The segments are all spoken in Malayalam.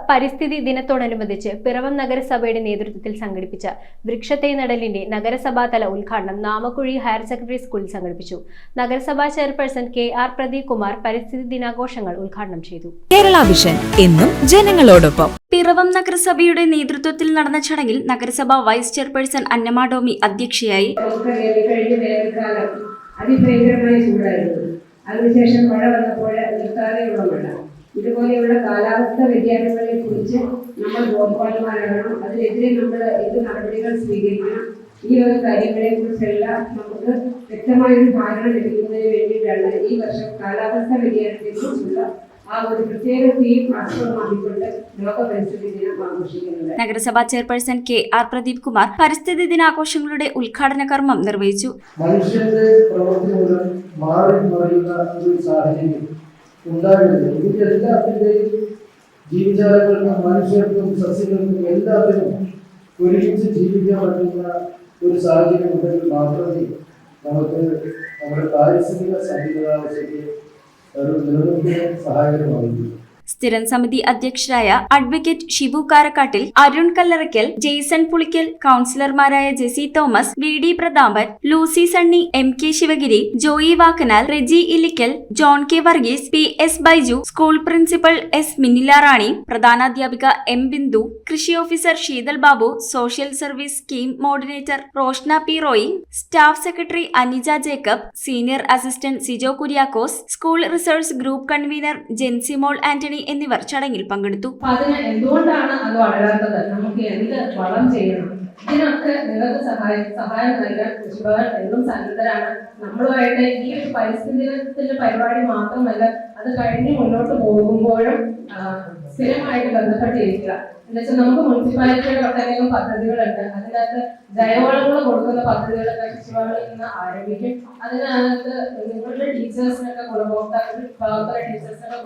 പരിസ്ഥിതി ദിനത്തോടനുബന്ധിച്ച് പിറവം നഗരസഭയുടെ നേതൃത്വത്തിൽ സംഘടിപ്പിച്ച വൃക്ഷത്തൈ നടലിന്റെ നഗരസഭാതല ഉദ്ഘാടനം നാമക്കുഴി ഹയർ സെക്കൻഡറി സ്കൂളിൽ സംഘടിപ്പിച്ചു. നഗരസഭാ ചെയർപേഴ്സൺ KR പ്രദീപ് കുമാർ പരിസ്ഥിതി ദിനാഘോഷങ്ങൾ ഉദ്ഘാടനം ചെയ്തു. കേരള വിഷൻ എന്നും ജനങ്ങളോടൊപ്പം. പിറവം നഗരസഭയുടെ നേതൃത്വത്തിൽ നടന്ന ചടങ്ങിൽ നഗരസഭാ വൈസ് ചെയർപേഴ്സൺ അന്നമ്മ ടോമി അധ്യക്ഷയായി. അതിഭയങ്കരമായ ചൂടായിരുന്നു. അതിനുശേഷം മഴ വന്നപ്പോൾ നിർത്താതെയുള്ള മഴ. ഇതുപോലെയുള്ള കാലാവസ്ഥ വ്യതിയാനങ്ങളെ കുറിച്ച് നമ്മൾ ബോധവാന്മാരാകണം. അതിനെതിരെ നമ്മൾ എന്ത് നടപടികൾ സ്വീകരിക്കണം, ഈ വക കാര്യങ്ങളെ കുറിച്ചെല്ലാം നമുക്ക് വ്യക്തമായൊരു ധാരണ ലഭിക്കുന്നതിന് വേണ്ടിയിട്ടാണ് ഈ വർഷം കാലാവസ്ഥ വ്യതിയാനത്തെ കുറിച്ചുള്ള ഒരു പ്രത്യേക തീം ആസ്പദമാക്കിക്കൊണ്ട് ലോക പരിസ്ഥിതി ദിനം ആഘോഷിക്കുന്നത്. നഗരസഭാ ചെയർപേഴ്സൺ KR പ്രദീപ് കുമാർ പരിസ്ഥിതി ദിനാഘോഷങ്ങളുടെ ഉദ്ഘാടന കർമ്മം നിർവഹിച്ചു. മനുഷ്യന്റെ പ്രവൃത്തി മൂലം മാറി മറിയുന്ന ഒരു സാഹചര്യം ഉണ്ടാകരുത്. ഇതിന്റെ എല്ലാത്തിന്റെയും ജീവജാലങ്ങൾക്കും മനുഷ്യർക്കും സസ്യങ്ങൾക്കും എല്ലാത്തിനും ഒരുമിച്ച് ജീവിക്കാൻ പറ്റുന്ന ഒരു സാഹചര്യം ഉണ്ടെങ്കിൽ മാത്രമേ നമുക്ക് നമ്മുടെ പാരിസ്ഥിതിക സന്തുലിതാവസ്ഥയ്ക്ക് സ്ഥിരം സമിതി അധ്യക്ഷരായ അഡ്വക്കേറ്റ് ഷിബു കാരക്കാട്ടിൽ, അരുൺ കല്ലറയ്ക്കൽ, ജെയ്സൺ പുളിക്കൽ, കൌൺസിലർമാരായ Jessy Thomas, VD Prathapan, Lucy Sunny, MK Sivagiri, Joy Vakkanal, Reji Illickal, John K Varghese, PS Baiju, school principal S Minnila Rani, പ്രധാനാധ്യാപിക M ബിന്ദു, കൃഷി officer Sheethal Babu, social service scheme coordinator Roshna P Roy, staff secretary Anija Jacob, senior assistant Sijo Kuriakose, school research group convener Jencymol Antony എന്നിവർ ചടങ്ങിൽ പങ്കെടുത്തു. അതിന് എന്തുകൊണ്ടാണ് അത് വളരാത്തത്, നമുക്ക് എന്ത് വളം ചെയ്യണം, ഇതിനൊക്കെ നിങ്ങൾക്ക് സഹായം നൽകാൻ കൃഷിഭവൻ എന്നും സന്നദ്ധരാണ്. നമ്മളുമായിട്ട് ഈ ഒരു പരിസ്ഥിതിയുടെ പരിപാടി മാത്രമല്ല, അത് കഴിഞ്ഞ് മുന്നോട്ട് പോകുമ്പോഴും സ്ഥിരമായിട്ട് ബന്ധപ്പെട്ടിരിക്കുക. എന്നുവെച്ചാൽ നമുക്ക് മുനിസിപ്പാലിറ്റിയുടെ ഒട്ടനേകം പദ്ധതികളുണ്ട്. അതിനകത്ത് ജൈവവളങ്ങൾ കൊടുക്കുന്ന പദ്ധതികളൊക്കെ കൃഷിഭവനിൽ നിന്ന് ആരംഭിക്കും. അതിനകത്ത് നിങ്ങളുടെ ടീച്ചേഴ്സിനൊക്കെ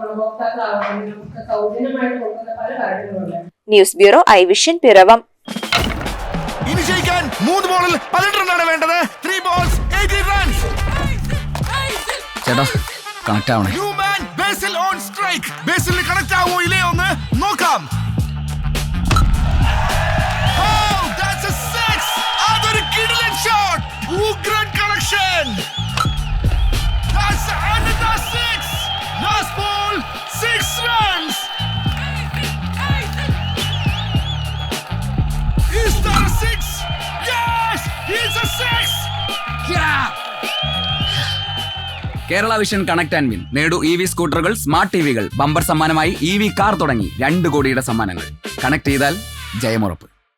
ഗുണഭോക്താക്കളാവണമെങ്കിൽ നമുക്ക് സൗജന്യമായിട്ട് കൊടുക്കുന്ന പല കാര്യങ്ങളുണ്ട്. News bureau I vision Piravom. ഇനി ജയിക്കാൻ 3 ബോളിൽ 18 റണ്ണാണ് വേണ്ടത്. 3 balls 18 runs. ചേട്ടാ കണക്ട് ആവണേ. Human Basil on strike. Basil connect ആവോ ഇല്ലയോ എന്ന് നോക്കാം. അതൊരു കിടിലൻ ഷോട്ട്. ഉഗ്രൻ connection. That's another 6. Last ball 6 runs. Is that a 6? Yes, it's a 6. Yeah. Kerala vision connect and win. നേടൂ EV സ്കൂട്ടറുകൾ, സ്മാർട്ട് TVകൾ, ബമ്പർ സമ്മാനമായി EV കാർ തുടങ്ങി 2 കോടിയുടെ സമ്മാനങ്ങൾ. കണക്ട് ചെയ്താൽ ജയമുറപ്പ്.